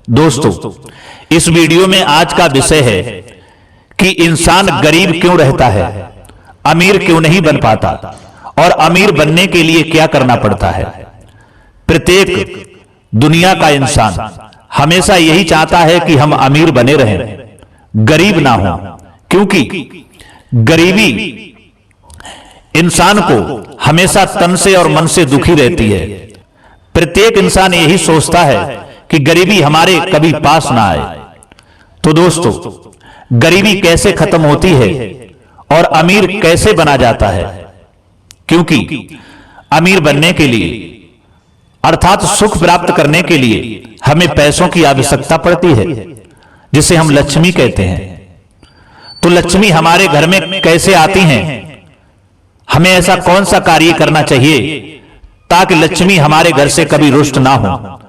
दोस्तों, इस वीडियो में आज का विषय है कि इंसान गरीब क्यों रहता है, अमीर क्यों नहीं बन पाता और अमीर बनने के लिए क्या करना पड़ता है। प्रत्येक दुनिया का इंसान हमेशा यही चाहता है कि हम अमीर बने रहें, गरीब ना हो, क्योंकि गरीबी इंसान को हमेशा तन से और मन से दुखी रहती है। प्रत्येक इंसान यही सोचता है कि गरीबी हमारे कभी पास ना आए। तो दोस्तों, गरीबी कैसे खत्म होती है और अमीर कैसे बना जाता है? क्योंकि अमीर बनने के लिए अर्थात सुख प्राप्त करने के लिए हमें पैसों की आवश्यकता पड़ती है, जिसे हम लक्ष्मी कहते हैं। तो लक्ष्मी हमारे घर में कैसे आती हैं? हमें ऐसा कौन सा कार्य करना चाहिए ताकि लक्ष्मी हमारे घर से कभी रुष्ट ना हो?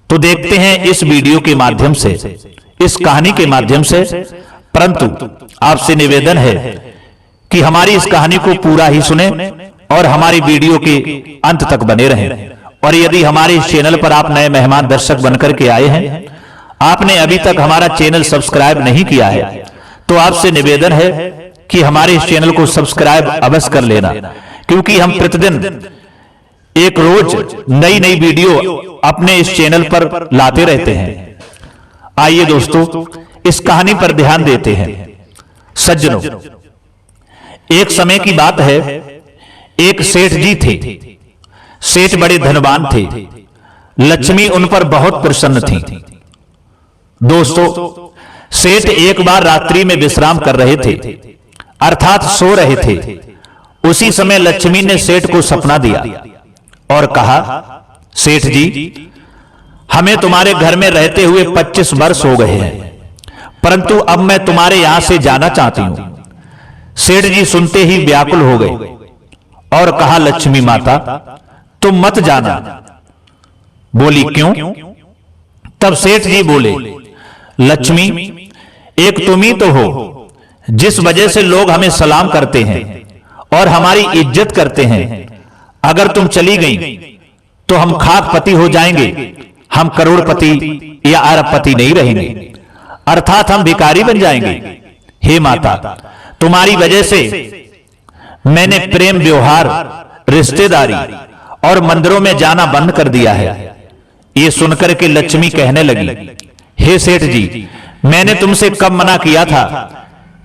तो देखते हैं इस वीडियो के माध्यम से, इस कहानी के माध्यम से। परंतु आपसे निवेदन है कि हमारी इस कहानी को पूरा ही सुने और हमारी वीडियो के अंत तक बने रहें। और यदि हमारे इस चैनल पर आप नए मेहमान दर्शक बनकर के आए हैं, आपने अभी तक हमारा चैनल सब्सक्राइब नहीं किया है, तो आपसे निवेदन है कि हमारे इस चैनल को सब्सक्राइब अवश्य कर लेना, क्योंकि हम प्रतिदिन एक रोज नई नई वीडियो अपने इस चैनल पर लाते रहते हैं। आइए दोस्तों, इस कहानी पर ध्यान देते हैं। सज्जनों, एक समय की बात है, एक सेठ जी थे। सेठ बड़े धनवान थे। लक्ष्मी उन पर बहुत प्रसन्न थी। दोस्तों, सेठ एक बार रात्रि में विश्राम कर रहे थे, अर्थात सो रहे थे। उसी समय लक्ष्मी ने सेठ को सपना दिया और कहा, सेठ जी, हमें तुम्हारे घर में रहते हुए 25 वर्ष हो गए हैं, परंतु अब मैं तुम्हारे यहां से जाना चाहती हूं। सेठ जी सुनते ही व्याकुल हो गए और कहा, लक्ष्मी माता, तुम मत जाना। बोली, क्यों? तब सेठ जी बोले, लक्ष्मी, एक तुम ही तो हो जिस वजह से लोग हमें सलाम करते हैं और हमारी इज्जत करते हैं। अगर तुम चली गई तो हम खाकपति हो जाएंगे, हम करोड़पति या अरबपति नहीं रहेंगे, अर्थात हम भिखारी बन जाएंगे। हे माता, तुम्हारी वजह से मैंने प्रेम व्यवहार, रिश्तेदारी और मंदिरों में जाना बंद कर दिया है। ये सुनकर के लक्ष्मी कहने लगी, हे सेठ जी, मैंने तुमसे कब मना किया था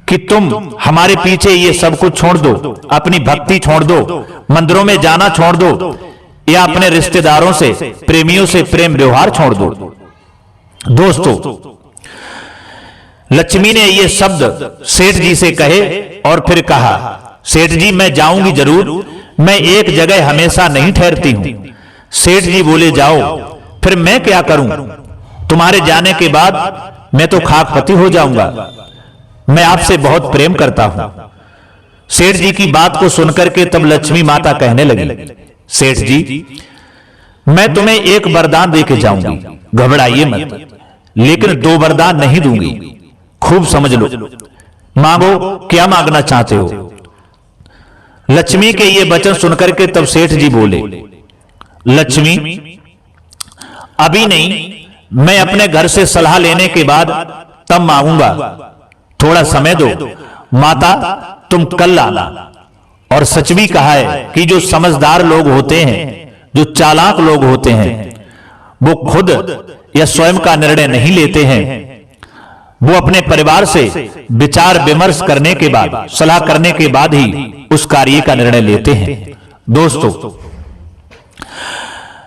कि तुम हमारे पीछे ये सब कुछ छोड़ दो, अपनी भक्ति छोड़ दो, मंदिरों में जाना छोड़ दो या अपने रिश्तेदारों से, प्रेमियों से प्रेम व्यवहार छोड़ दो। दोस्तों, लक्ष्मी ने ये शब्द सेठ जी से कहे और फिर कहा, सेठ जी, मैं जाऊंगी जरूर, मैं एक जगह हमेशा नहीं ठहरती हूं। सेठ जी बोले, जाओ, फिर मैं क्या करूं? तुम्हारे जाने के बाद मैं तो खाकपति हो जाऊंगा। मैं आपसे बहुत प्रेम करता हूं। सेठ जी की बात को सुनकर के तब लक्ष्मी माता कहने लगी, सेठ जी, मैं तुम्हें एक वरदान देके जाऊंगी, घबराइए मत, लेकिन 2 वरदान नहीं दूंगी, खूब समझ लो। मांगो, क्या मांगना चाहते हो? लक्ष्मी के ये वचन सुनकर के तब सेठ जी बोले, लक्ष्मी, अभी नहीं, मैं अपने घर से सलाह लेने के बाद तब मांगूंगा, थोड़ा समय दो। माता, तुम कल आना। और सच भी कहा है कि जो समझदार लोग होते हैं, जो चालाक लोग होते हैं, वो खुद या स्वयं का निर्णय नहीं लेते हैं, वो अपने परिवार से विचार विमर्श करने के बाद, सलाह करने के बाद ही उस कार्य का निर्णय लेते हैं। दोस्तों,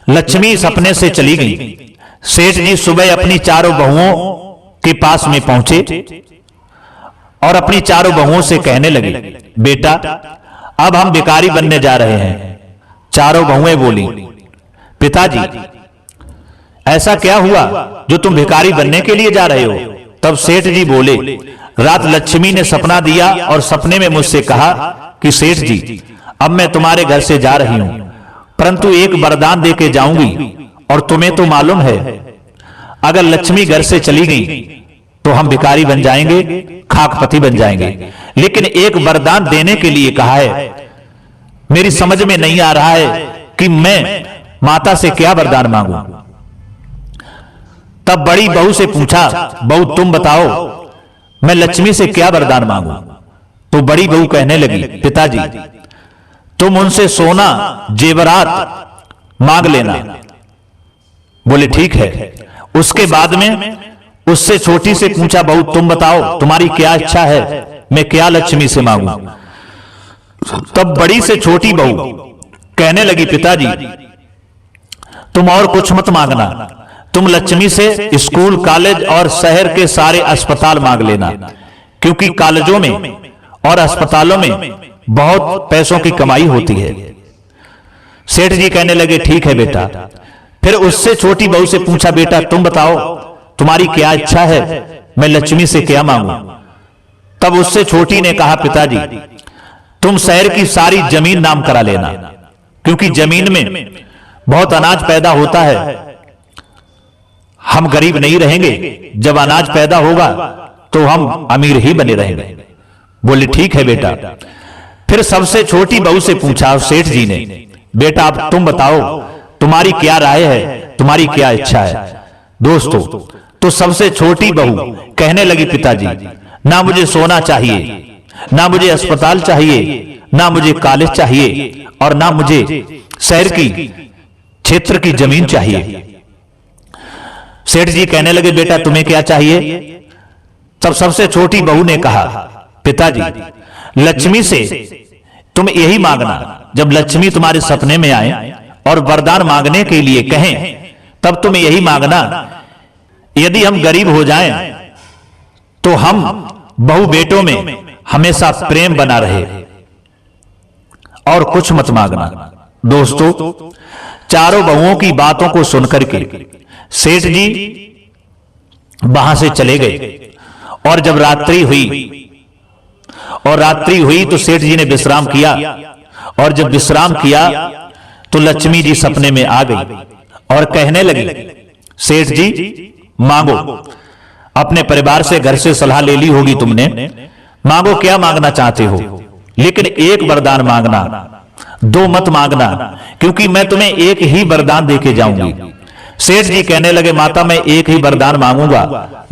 लक्ष्मी सपने से चली गई। सेठ जी सुबह अपनी चारों बहुओं के पास में पहुंचे और अपनी चारों बहुओं से कहने लगे, बेटा, अब हम भिखारी बनने जा रहे हैं। चारों बहुएं बोली, पिताजी, ऐसा क्या हुआ जो तुम भिखारी बनने के लिए जा रहे हो? तब सेठ जी बोले, रात लक्ष्मी ने सपना दिया और सपने में मुझसे कहा कि सेठ जी, अब मैं तुम्हारे घर से जा रही हूं, परंतु एक वरदान देके जाऊंगी, और तुम्हें तो मालूम है, अगर लक्ष्मी घर से चली गई तो हम भिखारी बन जाएंगे, खाकपति बन जाएंगे। लेकिन एक वरदान देने के लिए कहा है। मेरी समझ में नहीं आ रहा है कि मैं माता से क्या वरदान मांगूं। तब बड़ी बहू से पूछा, बहू तुम बताओ मैं लक्ष्मी से क्या वरदान मांगू? तो बड़ी बहू कहने लगी, पिताजी तुम उनसे सोना जेवरात मांग लेना। बोले ठीक है। उसके बाद में उससे छोटी से पूछा, बहू तुम बताओ तुम्हारी क्या इच्छा है, मैं क्या लक्ष्मी से मांगू? तब बड़ी से छोटी बहू कहने लगी, पिताजी तुम और कुछ मत मांगना, तुम लक्ष्मी से स्कूल कॉलेज और शहर के सारे अस्पताल मांग लेना, क्योंकि कॉलेजों में और अस्पतालों में बहुत पैसों की कमाई होती है। सेठ जी कहने लगे ठीक है बेटा। फिर उससे छोटी बहू से पूछा, बेटा तुम बताओ तुम्हारी क्या इच्छा है, मैं लक्ष्मी से क्या मांगू? तब उससे छोटी ने कहा, पिताजी तुम शहर की सारी जमीन नाम करा लेना, क्योंकि जमीन में बहुत अनाज पैदा होता है, हम गरीब नहीं रहेंगे, जब अनाज पैदा होगा तो हम अमीर ही बने रहेंगे। बोले ठीक है बेटा। फिर सबसे छोटी बहू से पूछा सेठ जी ने, बेटा अब तुम बताओ तुम्हारी क्या राय है, तुम्हारी क्या इच्छा है? दोस्तों तो सबसे छोटी बहू कहने लगी, पिताजी ना मुझे सोना चाहिए, ना मुझे अस्पताल चाहिए, ना मुझे कॉलेज चाहिए, और ना मुझे शहर की क्षेत्र की जमीन चाहिए। सेठ जी कहने लगे, बेटा तुम्हें क्या चाहिए? तब सबसे छोटी बहू ने कहा, पिताजी लक्ष्मी से तुम यही मांगना, जब लक्ष्मी तुम्हारे सपने में आए और वरदान मांगने के लिए कहें, तब तुम यही मांगना, यदि हम गरीब हो जाएं तो हम बहु बेटों में हमेशा प्रेम बना रहे, और कुछ मत मांगना। दोस्तों चारों बहुओं की बातों को सुनकर के सेठ जी वहां से चले गए, और जब रात्रि हुई तो सेठ जी ने विश्राम किया, और जब विश्राम किया तो लक्ष्मी जी सपने में आ गई और कहने लगी, सेठ जी मांगो, अपने परिवार से घर से सलाह ले ली होगी तुमने, मांगो क्या मांगना चाहते हो, लेकिन एक वरदान मांगना, दो मत मांगना, क्योंकि मैं तुम्हें एक ही वरदान देके जाऊंगी। सेठ जी कहने लगे, माता मैं एक ही वरदान मांगूंगा,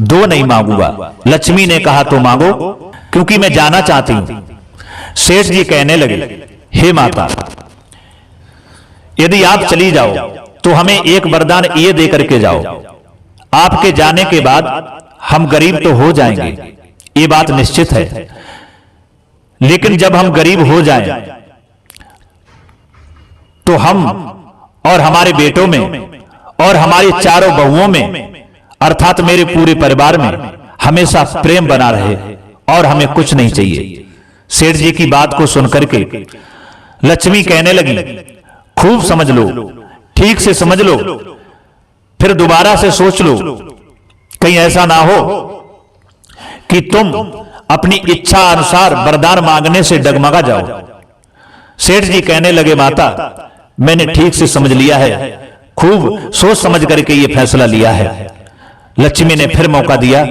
दो नहीं मांगूंगा। लक्ष्मी ने कहा तो मांगो, क्योंकि मैं जाना चाहती हूं। सेठ जी कहने लगे, हे माता यदि आप चली जाओ तो हमें एक वरदान ये दे करके जाओ, आपके जाने के बाद हम गरीब तो हो जाएंगे, ये बात निश्चित है, लेकिन जब हम गरीब हो जाएं तो हम और हमारे बेटों में और हमारी चारों बहुओं में, अर्थात मेरे पूरे परिवार में हमेशा प्रेम बना रहे, और हमें कुछ नहीं चाहिए। सेठ जी की बात को सुनकर के लक्ष्मी कहने लगी, खूब समझ लो, ठीक से समझ लो, फिर दोबारा से सोच लो, कहीं ऐसा ना हो कि तुम अपनी इच्छा अनुसार वरदान मांगने से डगमगा जाओ। सेठ जी कहने लगे, माता मैंने ठीक से समझ लिया है, खूब सोच समझ करके ये फैसला लिया है। लक्ष्मी ने फिर मौका दिया,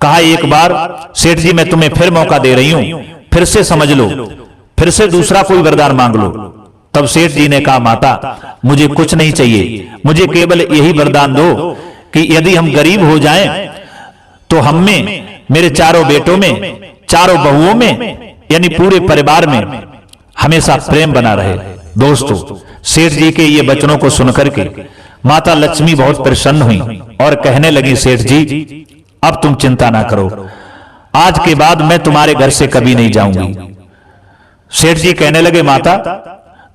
कहा एक बार सेठ जी मैं तुम्हें फिर मौका दे रही हूं, फिर से समझ लो, फिर से दूसरा कोई वरदान मांग लो। तब सेठ जी ने कहा, माता मुझे कुछ नहीं चाहिए, मुझे केवल यही वरदान दो कि यदि हम गरीब हो जाएं तो हम में, मेरे चारों बेटों में, चारों बहुओं में, यानी पूरे परिवार में हमेशा प्रेम बना रहे। दोस्तों सेठ जी के ये वचनों को सुनकर के माता लक्ष्मी बहुत प्रसन्न हुई और कहने लगी, सेठ जी अब तुम चिंता ना करो, आज के बाद मैं तुम्हारे घर से कभी नहीं जाऊंगी। सेठ जी कहने लगे, माता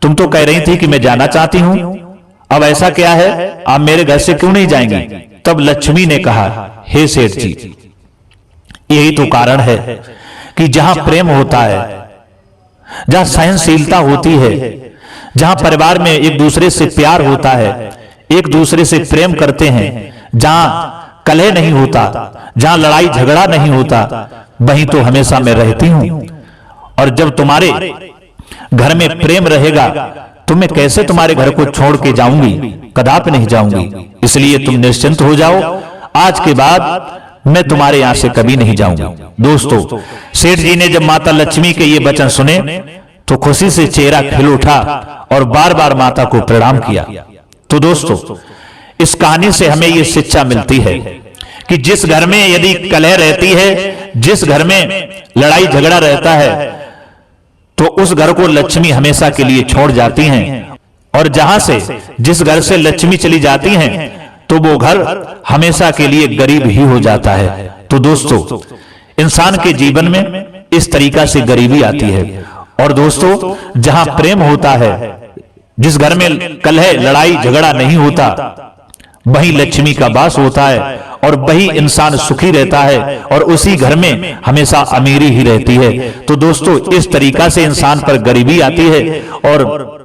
तुम तो कह रही थी कि मैं जाना चाहती हूं, अब ऐसा क्या है, आप मेरे घर से क्यों नहीं जाएंगी? तब लक्ष्मी ने कहा, हे सेठ जी यही तो कारण है कि जहां प्रेम होता है, जहां सहनशीलता होती है, जहां परिवार में एक दूसरे से प्यार होता है, एक दूसरे से प्रेम करते हैं, जहां कलह नहीं होता, जहां लड़ाई झगड़ा नहीं होता, वहीं तो हमेशा मैं रहती हूं। और जब तुम्हारे घर में प्रेम रहेगा तो मैं कैसे तुम्हारे घर को छोड़ के जाऊंगी, कदापि नहीं जाऊंगी। इसलिए तुम निश्चिंत हो जाओ, आज के बाद मैं तुम्हारे यहां से कभी नहीं जाऊंगा। दोस्तों सेठ जी ने जब माता लक्ष्मी के ये वचन सुने तो खुशी से चेहरा खिल उठा और बार बार माता को प्रणाम किया। तो दोस्तों इस कहानी से हमें यह शिक्षा मिलती है कि जिस घर में यदि कलह रहती है, जिस घर में लड़ाई झगड़ा रहता है, तो उस घर को लक्ष्मी हमेशा के लिए छोड़ जाती हैं, और जहां से जिस घर से लक्ष्मी चली जाती हैं तो वो घर हमेशा के लिए गरीब ही हो जाता है। तो दोस्तों, इंसान के जीवन में इस तरीका से गरीबी आती है। और दोस्तों, जहां प्रेम होता है, जिस घर में कलह लड़ाई झगड़ा नहीं होता, वही लक्ष्मी का वास होता है और वही इंसान सुखी रहता है और उसी घर में हमेशा अमीरी ही रहती है। तो दोस्तों, इस तरीका से इंसान पर गरीबी आती है और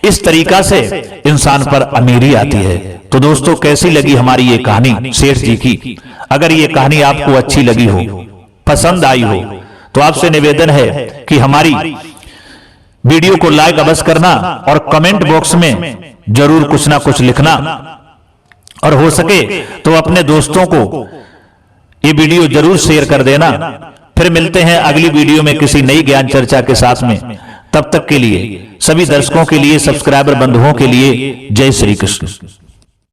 इस तरीका से इंसान पर अमीरी आती है। तो दोस्तों, कैसी लगी हमारी ये कहानी शेष जी की? अगर ये कहानी आपको अच्छी लगी हो, पसंद आई हो, तो आपसे निवेदन है कि हमारी वीडियो को लाइक अवश्य करना और कमेंट बॉक्स में जरूर कुछ ना कुछ लिखना, और हो सके तो अपने दोस्तों को ये वीडियो जरूर शेयर कर देना। फिर मिलते हैं अगली वीडियो में किसी नई ज्ञान चर्चा के साथ में। तब तक के लिए सभी दर्शकों के लिए, सब्सक्राइबर बंधुओं के लिए जय श्री कृष्ण।